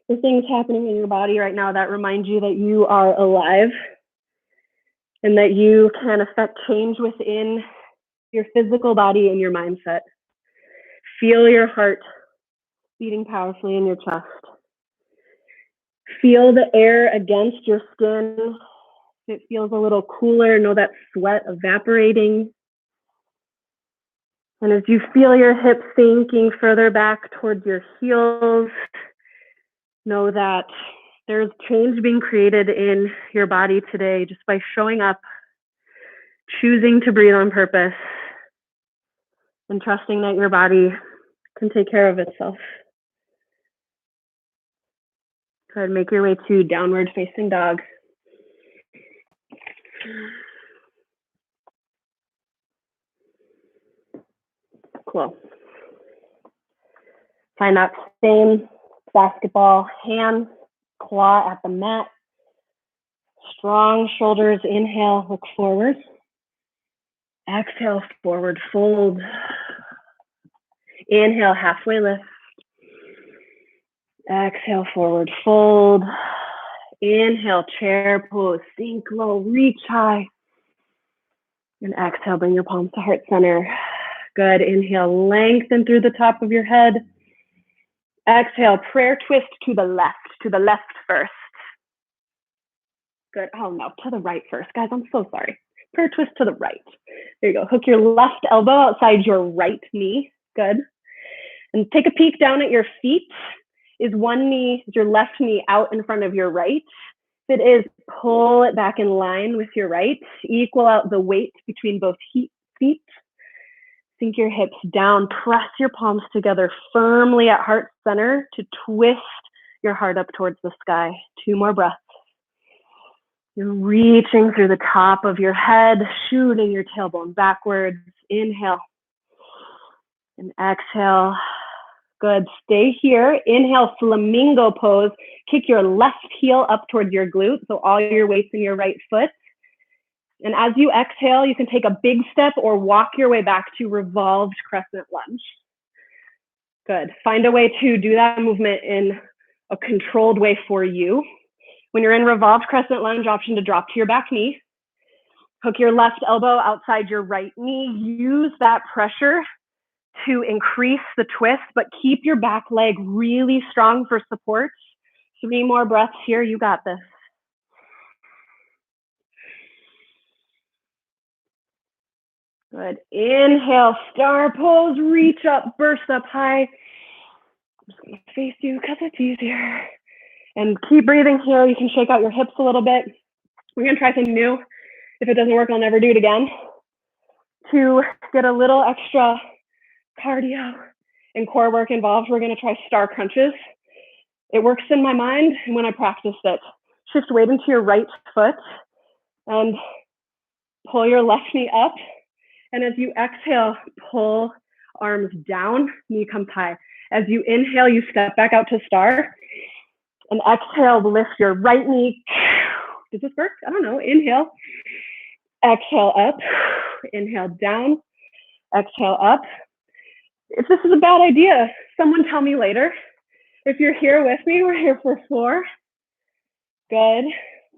the things happening in your body right now that remind you that you are alive and that you can affect change within your physical body and your mindset. Feel your heart beating powerfully in your chest. Feel the air against your skin. If it feels a little cooler, know that sweat evaporating. And as you feel your hips sinking further back towards your heels, know that there's change being created in your body today just by showing up, choosing to breathe on purpose, and trusting that your body can take care of itself. Go ahead and make your way to downward facing dog. Cool. Find that same basketball hand, claw at the mat. Strong shoulders, inhale, look forward. Exhale, forward fold. Inhale, halfway lift. Exhale, forward fold. Inhale, chair pose, sink low, reach high. And exhale, bring your palms to heart center. Good, inhale, lengthen through the top of your head. Exhale, prayer twist to the left first. Good, oh no, to the right first. Guys, I'm so sorry. Prayer twist to the right. There you go, hook your left elbow outside your right knee. Good. And take a peek down at your feet. Is your left knee out in front of your right? If it is, pull it back in line with your right. Equal out the weight between both feet. Sink your hips down. Press your palms together firmly at heart center to twist your heart up towards the sky. 2 more breaths. You're reaching through the top of your head, shooting your tailbone backwards. Inhale and exhale. Good. Stay here. Inhale, flamingo pose. Kick your left heel up towards your glute, so all your weight's in your right foot. And as you exhale, you can take a big step or walk your way back to revolved crescent lunge. Good. Find a way to do that movement in a controlled way for you. When you're in revolved crescent lunge, option to drop to your back knee. Hook your left elbow outside your right knee. Use that pressure to increase the twist, but keep your back leg really strong for support. 3 more breaths here. You got this. Good. Inhale, star pose, reach up, burst up high. I'm just gonna face you because it's easier. And keep breathing here. You can shake out your hips a little bit. We're gonna try something new. If it doesn't work, I'll never do it again. To get a little extra cardio and core work involved, we're gonna try star crunches. It works in my mind and when I practiced it. Shift weight into your right foot and pull your left knee up. And as you exhale, pull arms down, knee comes high. As you inhale, you step back out to star. And exhale, lift your right knee. Does this work? I don't know. Inhale. Exhale up. Inhale down. Exhale up. If this is a bad idea, someone tell me later. If you're here with me, we're here for 4. Good.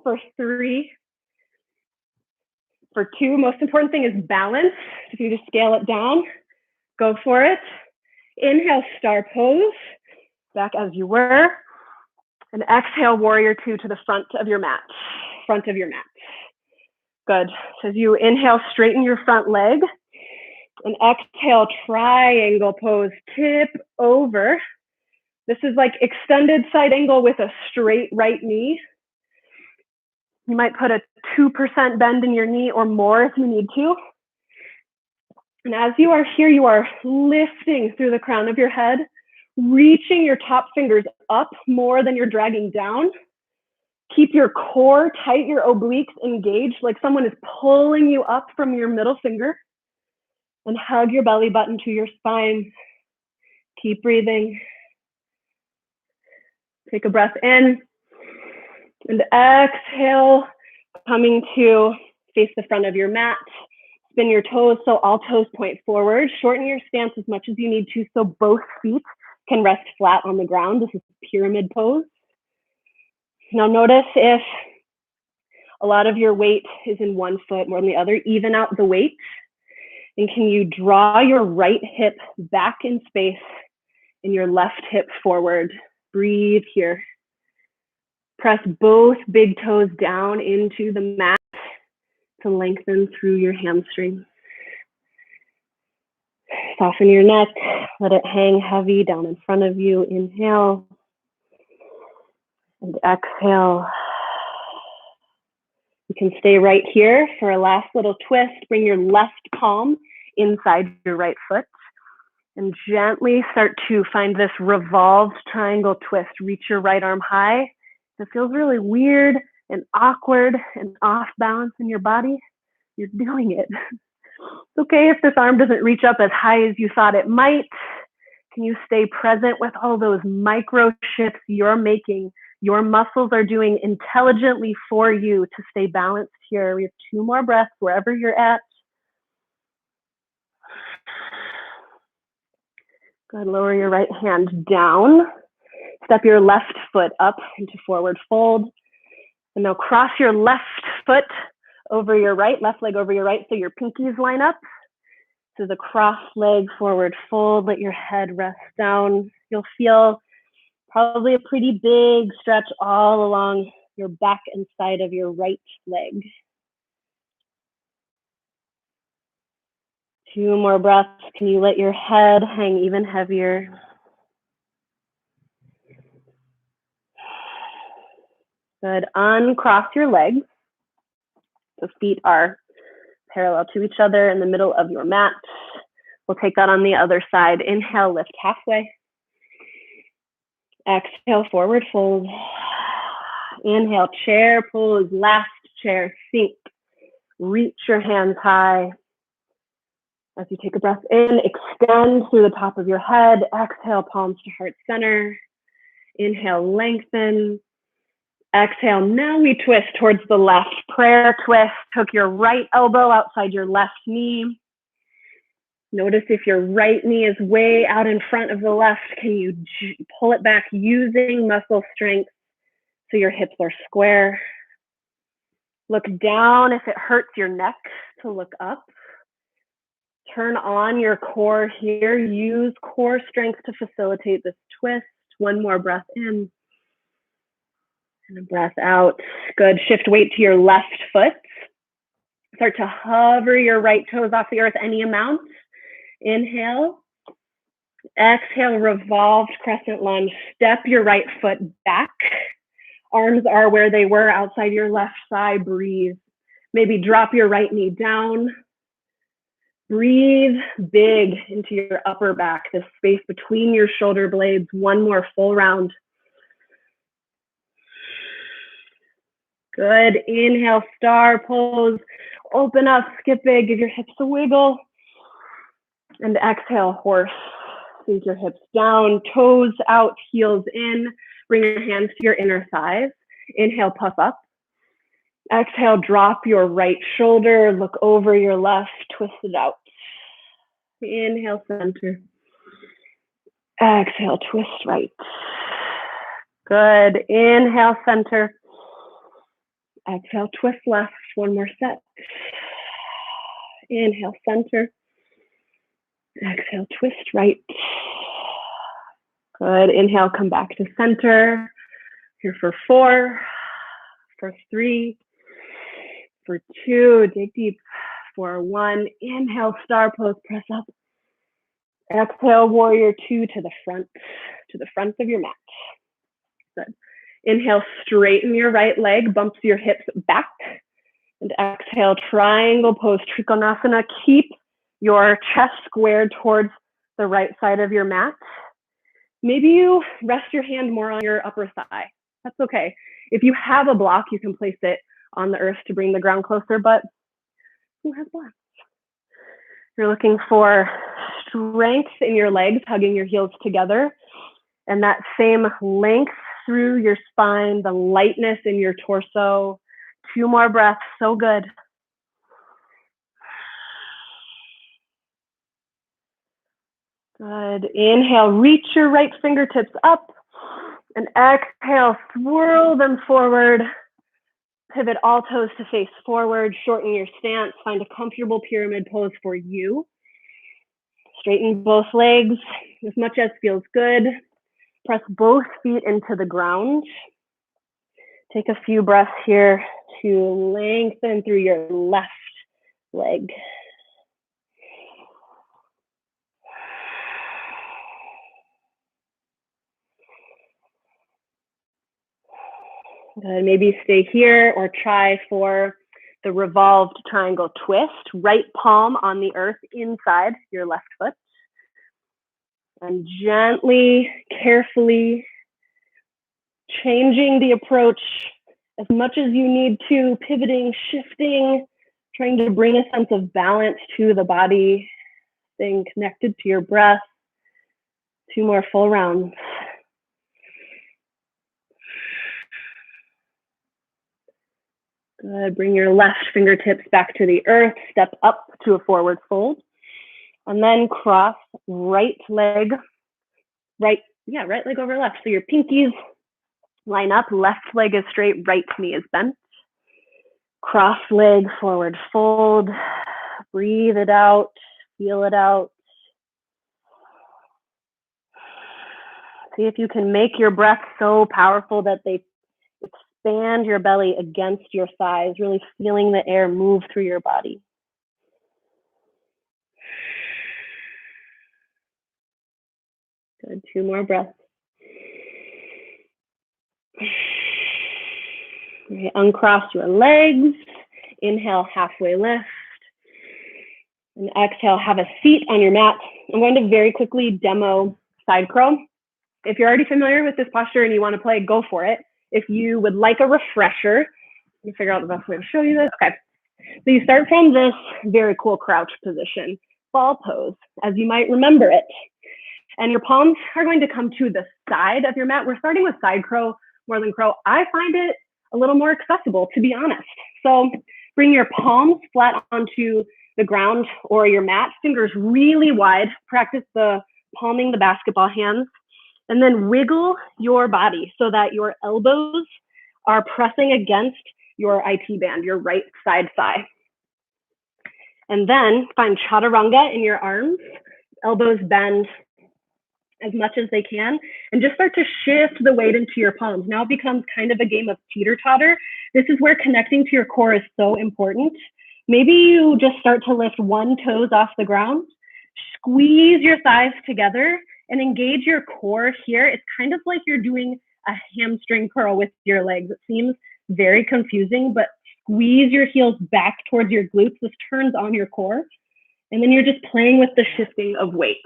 For 3. For 2, most important thing is balance. If you just scale it down, go for it. Inhale, star pose. Back as you were. And exhale, warrior 2 to the front of your mat. Front of your mat. Good. So as you inhale, straighten your front leg. And exhale, triangle pose. Tip over. This is like extended side angle with a straight right knee. You might put a 2% bend in your knee or more if you need to. And as you are here, you are lifting through the crown of your head, reaching your top fingers up more than you're dragging down. Keep your core tight, your obliques engaged, like someone is pulling you up from your middle finger. And hug your belly button to your spine. Keep breathing. Take a breath in. And exhale, coming to face the front of your mat. Spin your toes so all toes point forward. Shorten your stance as much as you need to so both feet can rest flat on the ground. This is pyramid pose. Now notice if a lot of your weight is in one foot more than the other, even out the weight. And can you draw your right hip back in space and your left hip forward? Breathe here. Press both big toes down into the mat to lengthen through your hamstrings. Soften your neck, let it hang heavy down in front of you. Inhale and exhale. You can stay right here for a last little twist. Bring your left palm inside your right foot and gently start to find this revolved triangle twist. Reach your right arm high. It feels really weird and awkward and off balance in your body. You're doing it. It's okay if this arm doesn't reach up as high as you thought it might. Can you stay present with all those micro shifts you're making? Your muscles are doing intelligently for you to stay balanced here. We have 2 more breaths wherever you're at. Good. Lower your right hand down. Step your left foot up into forward fold. And now cross your left foot over your right, left leg over your right, so your pinkies line up. So the cross leg forward fold, let your head rest down. You'll feel probably a pretty big stretch all along your back and side of your right leg. 2 more breaths. Can you let your head hang even heavier? Good. Uncross your legs. The feet are parallel to each other in the middle of your mat. We'll take that on the other side. Inhale, lift halfway. Exhale, forward fold. Inhale, chair pose, last chair, sink. Reach your hands high. As you take a breath in, extend through the top of your head. Exhale, palms to heart center. Inhale, lengthen. Exhale, now we twist towards the left. Prayer twist. Hook your right elbow outside your left knee. Notice if your right knee is way out in front of the left, can you pull it back using muscle strength so your hips are square? Look down if it hurts your neck to look up. Turn on your core here. Use core strength to facilitate this twist. One more breath in and a breath out. Good. Shift weight to your left foot. Start to hover your right toes off the earth any amount. Inhale. Exhale, revolved crescent lunge. Step your right foot back. Arms are where they were outside your left thigh. Breathe. Maybe drop your right knee down. Breathe big into your upper back, the space between your shoulder blades. One more full round. Good. Inhale, star pose. Open up, skip big, give your hips a wiggle. And exhale, horse. Sink your hips down, toes out, heels in. Bring your hands to your inner thighs. Inhale, puff up. Exhale, drop your right shoulder, look over your left, twist it out. Inhale, center. Exhale, twist right. Good. Inhale, center. Exhale, twist left. One more set. Inhale, center. Exhale, twist right. Good. Inhale, come back to center. Here for 4, for 3, for 2, dig deep. For 1, inhale, star pose, press up. Exhale, warrior 2 to the front of your mat. Good. Inhale, straighten your right leg, bumps your hips back. And exhale, triangle pose, Trikonasana. Keep your chest squared towards the right side of your mat. Maybe you rest your hand more on your upper thigh. That's okay. If you have a block, you can place it on the earth to bring the ground closer, but who has blocks? You're looking for strength in your legs, hugging your heels together, and that same length through your spine, the lightness in your torso. 2 more breaths, so good. Good. Inhale, reach your right fingertips up, and exhale, swirl them forward. Pivot all toes to face forward, shorten your stance, find a comfortable pyramid pose for you. Straighten both legs as much as feels good. Press both feet into the ground. Take a few breaths here to lengthen through your left leg. Good. Maybe stay here or try for the revolved triangle twist. Right palm on the earth inside your left foot. And gently, carefully changing the approach as much as you need to, pivoting, shifting, trying to bring a sense of balance to the body, staying connected to your breath. 2 more full rounds. Good. Bring your left fingertips back to the earth. Step up to a forward fold. And then cross right leg over left. So your pinkies line up. Left leg is straight. Right knee is bent. Cross leg, forward fold. Breathe it out. Feel it out. See if you can make your breath so powerful that they expand your belly against your thighs, really feeling the air move through your body. Good. 2 more breaths. Okay, uncross your legs. Inhale, halfway lift. And exhale, have a seat on your mat. I'm going to very quickly demo side crow. If you're already familiar with this posture and you want to play, go for it. If you would like a refresher, let me figure out the best way to show you this. Okay, so you start from this very cool crouch position, ball pose, as you might remember it. And your palms are going to come to the side of your mat. We're starting with side crow more than crow. I find it a little more accessible, to be honest. So bring your palms flat onto the ground or your mat, fingers really wide. Practice the palming the basketball hands. And then wiggle your body so that your elbows are pressing against your IT band, your right side thigh. And then find chaturanga in your arms, elbows bend as much as they can, and just start to shift the weight into your palms. Now it becomes kind of a game of teeter-totter. This is where connecting to your core is so important. Maybe you just start to lift one toes off the ground, squeeze your thighs together, and engage your core here. It's kind of like you're doing a hamstring curl with your legs. It seems very confusing, but squeeze your heels back towards your glutes. This turns on your core. And then you're just playing with the shifting of weight.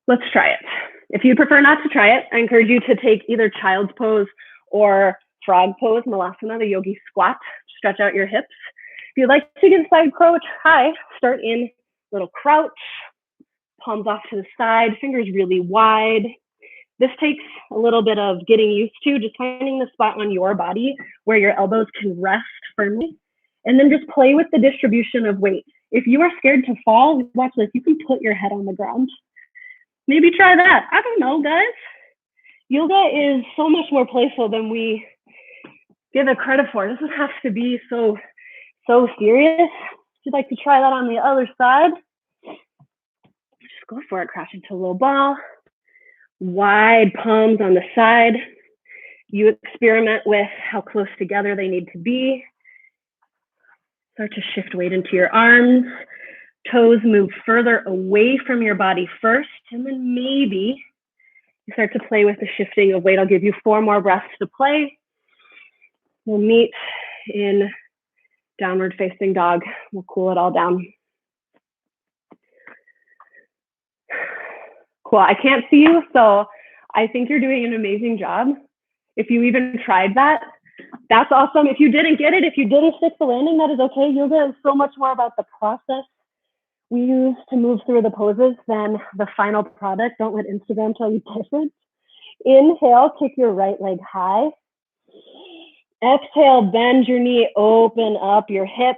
Let's try it. If you prefer not to try it, I encourage you to take either child's pose or frog pose, malasana, the yogi squat. Stretch out your hips. If you'd like to give side crow a try, start in little crouch, palms off to the side, fingers really wide. This takes a little bit of getting used to, just finding the spot on your body where your elbows can rest firmly, and then just play with the distribution of weight. If you are scared to fall, watch this, you can put your head on the ground. Maybe try that. I don't know, guys. Yoga is so much more playful than we give it credit for. It doesn't have to be so serious. If you'd like to try that on the other side, just go for it. Crash into a little ball. Wide palms on the side. You experiment with how close together they need to be. Start to shift weight into your arms. Toes move further away from your body first, and then maybe you start to play with the shifting of weight. I'll give you 4 more breaths to play. We'll meet in downward facing dog. We'll cool it all down. Cool, I can't see you, so I think you're doing an amazing job. If you even tried that, that's awesome. If you didn't get it, if you didn't stick the landing, that is okay. Yoga is so much more about the process we use to move through the poses than the final product. Don't let Instagram tell you different. Inhale, kick your right leg high. Exhale, bend your knee, open up your hip.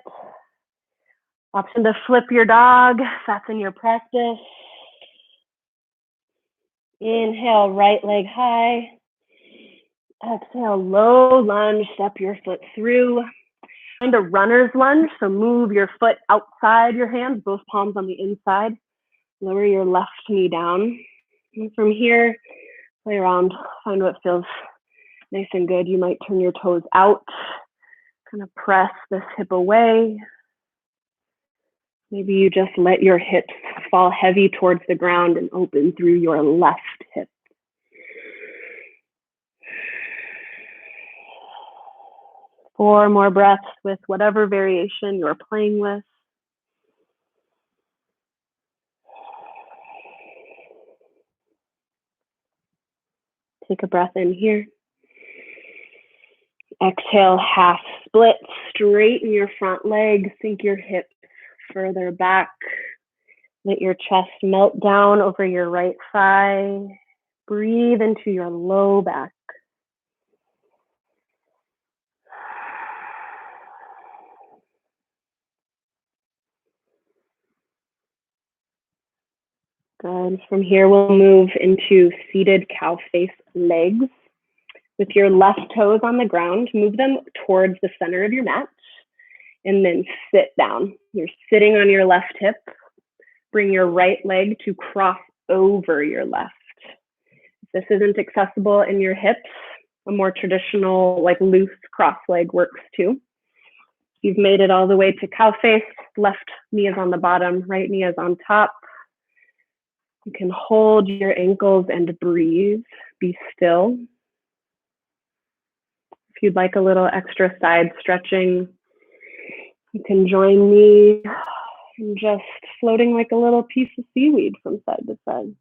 Option to flip your dog, if that's in your practice. Inhale, right leg high. Exhale, low lunge, step your foot through. Find a runner's lunge, so move your foot outside your hands, both palms on the inside. Lower your left knee down. And from here, play around, find what feels nice and good. You might turn your toes out, kind of press this hip away. Maybe you just let your hips fall heavy towards the ground and open through your left hip. Four more breaths with whatever variation you're playing with. Take a breath in here. Exhale, half split, straighten your front leg, sink your hips further back. Let your chest melt down over your right thigh. Breathe into your low back. Good. From here, we'll move into seated cow face legs. With your left toes on the ground, move them towards the center of your mat, and then sit down. You're sitting on your left hip. Bring your right leg to cross over your left. If this isn't accessible in your hips, a more traditional, like loose cross leg works too. You've made it all the way to cow face. Left knee is on the bottom, right knee is on top. You can hold your ankles and breathe. Be still. If you'd like a little extra side stretching, you can join me in just floating like a little piece of seaweed from side to side.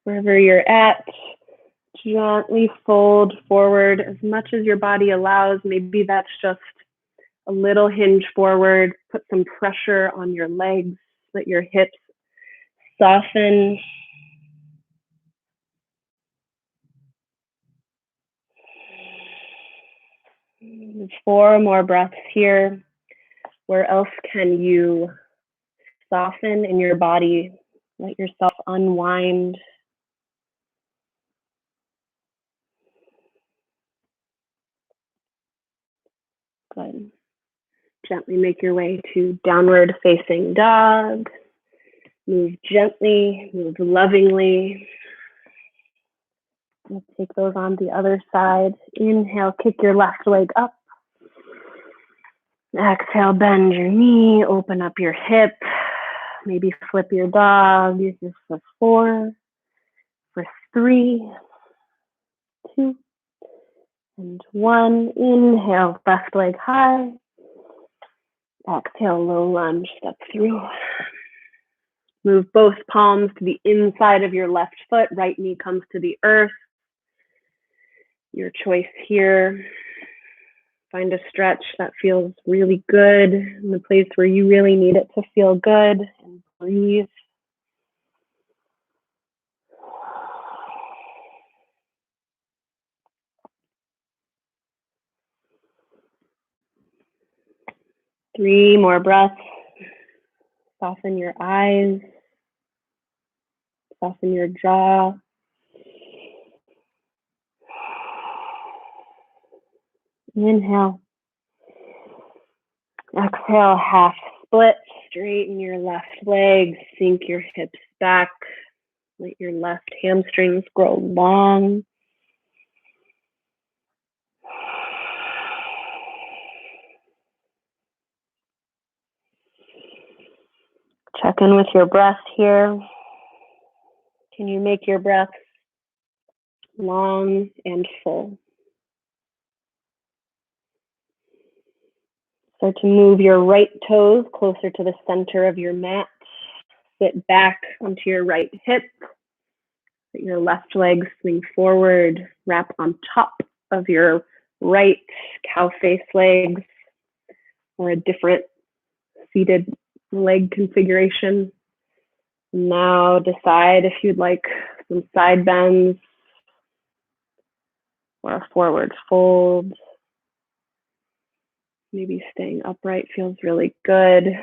Wherever you're at, gently fold forward as much as your body allows. Maybe that's just a little hinge forward. Put some pressure on your legs. Let your hips soften. 4 more breaths here. Where else can you soften in your body? Let yourself unwind. Good. Gently make your way to downward facing dog. Move gently, move lovingly. Let's take those on the other side. Inhale, kick your left leg up. Exhale, bend your knee, open up your hip. Maybe flip your dog. Use this for 4, for 3, 2, and 1. Inhale, left leg high. Exhale, low lunge, step through. Move both palms to the inside of your left foot. Right knee comes to the earth. Your choice here. Find a stretch that feels really good in the place where you really need it to feel good, and breathe. Three more breaths. Soften your eyes. Soften your jaw. Inhale. Exhale, half split. Straighten your left leg. Sink your hips back. Let your left hamstrings grow long. Check in with your breath here. Can you make your breath long and full? Start to move your right toes closer to the center of your mat. Sit back onto your right hip. Let your left leg swing forward. Wrap on top of your right cow face legs or a different seated leg configuration. Now decide if you'd like some side bends or a forward fold. Maybe staying upright feels really good.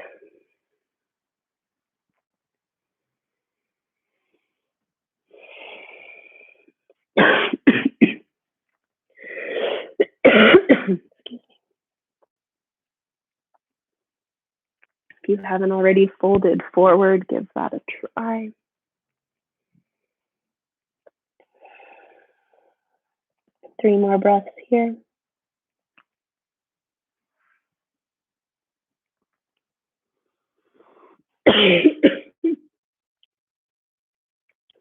If you haven't already folded forward, give that a try. Three more breaths here.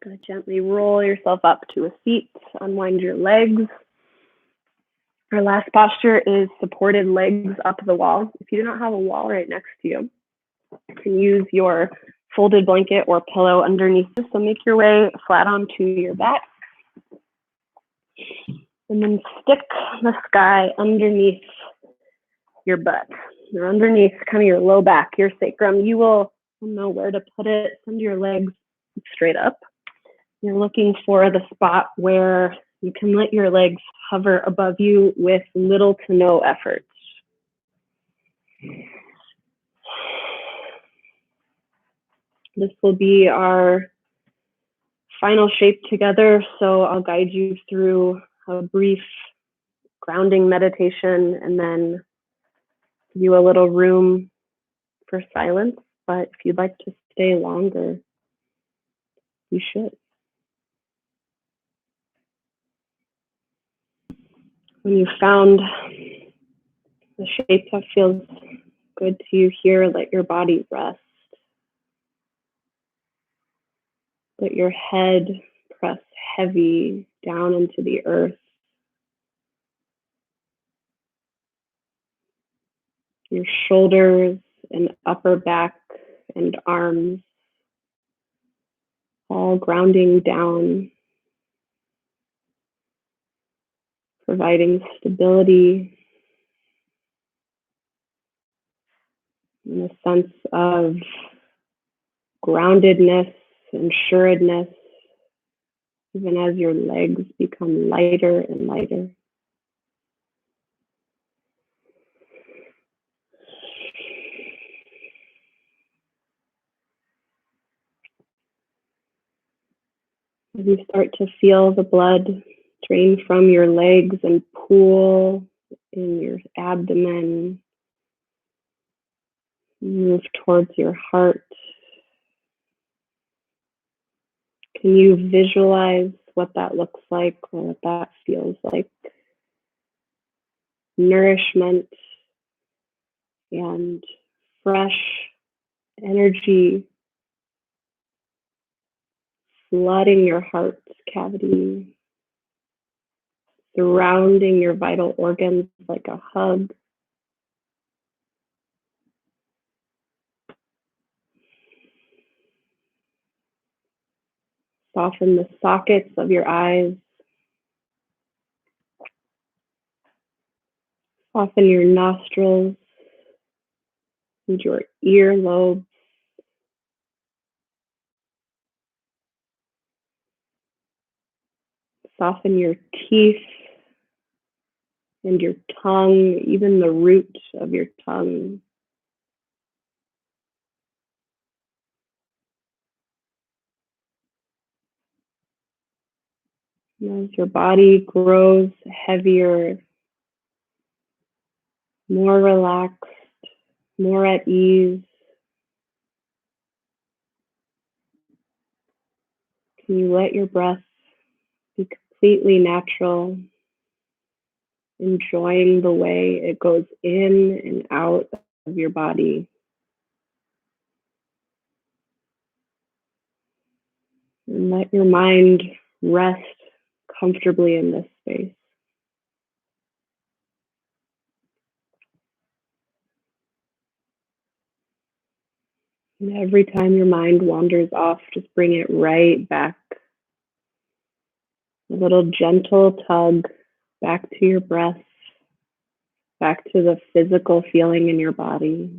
Gonna gently roll yourself up to a seat, unwind your legs. Our last posture is supported legs up the wall. If you do not have a wall right next to you, you can use your folded blanket or pillow underneath you. So make your way flat onto your back. And then stick the sky underneath your butt. You're underneath kind of your low back, your sacrum. You will know where to put it. Send your legs straight up. You're looking for the spot where you can let your legs hover above you with little to no effort. This will be our final shape together, so I'll guide you through a brief grounding meditation and then give you a little room for silence. But if you'd like to stay longer, you should. When you've found the shape that feels good to you here, let your body rest. Let your head press heavy down into the earth. Your shoulders and upper back and arms all grounding down, providing stability and a sense of groundedness and sureness, even as your legs become lighter and lighter. As you start to feel the blood drain from your legs and pool in your abdomen, move towards your heart. Can you visualize what that looks like or what that feels like? Nourishment and fresh energy flooding your heart cavity, surrounding your vital organs like a hug. Soften the sockets of your eyes. Soften your nostrils and your earlobes. Soften your teeth and your tongue, even the root of your tongue. And as your body grows heavier, more relaxed, more at ease, can you let your breath be completely natural, enjoying the way it goes in and out of your body. And let your mind rest comfortably in this space. And every time your mind wanders off, just bring it right back. A little gentle tug back to your breath, back to the physical feeling in your body.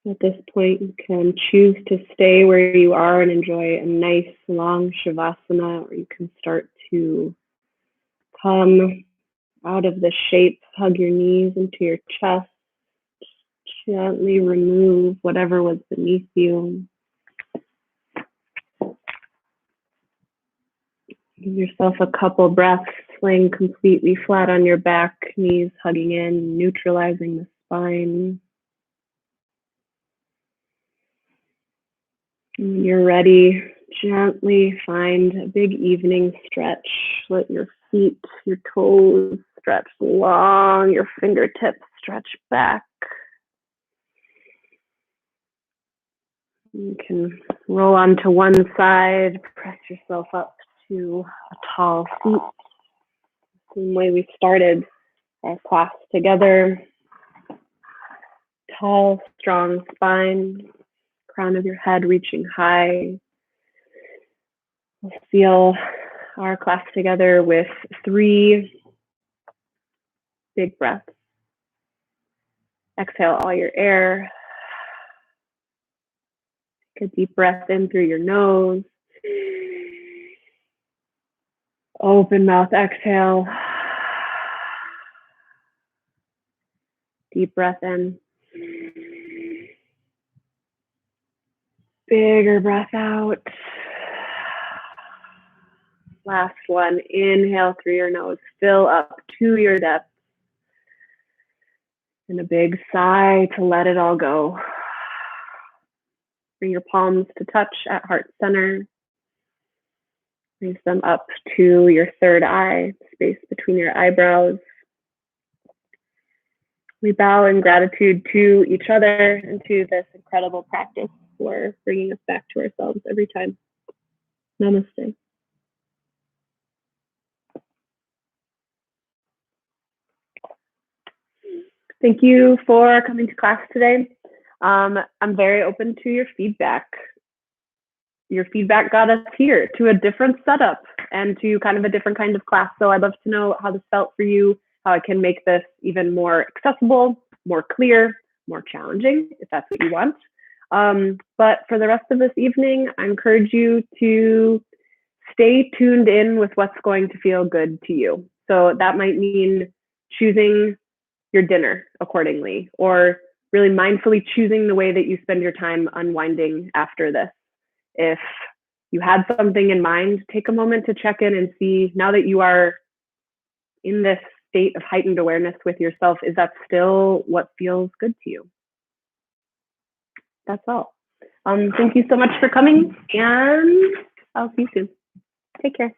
At this point, you can choose to stay where you are and enjoy a nice long shavasana, or you can start to come out of the shape, hug your knees into your chest, gently remove whatever was beneath you. Give yourself a couple breaths, laying completely flat on your back, knees hugging in, neutralizing the spine. And when you're ready, gently find a big evening stretch. Let your feet, your toes stretch long, your fingertips stretch back. You can roll onto one side, press yourself up to a tall seat. Same way we started our class together. Tall, strong spine, crown of your head reaching high. We'll feel our class together with 3 big breaths. Exhale all your air. Take a deep breath in through your nose. Open mouth, exhale. Deep breath in. Bigger breath out. Last one, inhale through your nose. Fill up to your depth. And a big sigh to let it all go. Bring your palms to touch at heart center. Raise them up to your third eye, space between your eyebrows. We bow in gratitude to each other and to this incredible practice for bringing us back to ourselves every time. Namaste. Thank you for coming to class today. I'm very open to your feedback. Your feedback got us here to a different setup and to kind of a different kind of class. So I'd love to know how this felt for you, how I can make this even more accessible, more clear, more challenging, if that's what you want. But for the rest of this evening, I encourage you to stay tuned in with what's going to feel good to you. So that might mean choosing your dinner accordingly, or really mindfully choosing the way that you spend your time unwinding after this. If you had something in mind, take a moment to check in and see, now that you are in this state of heightened awareness with yourself, is that still what feels good to you? That's all. Thank you so much for coming, and I'll see you soon. Take care.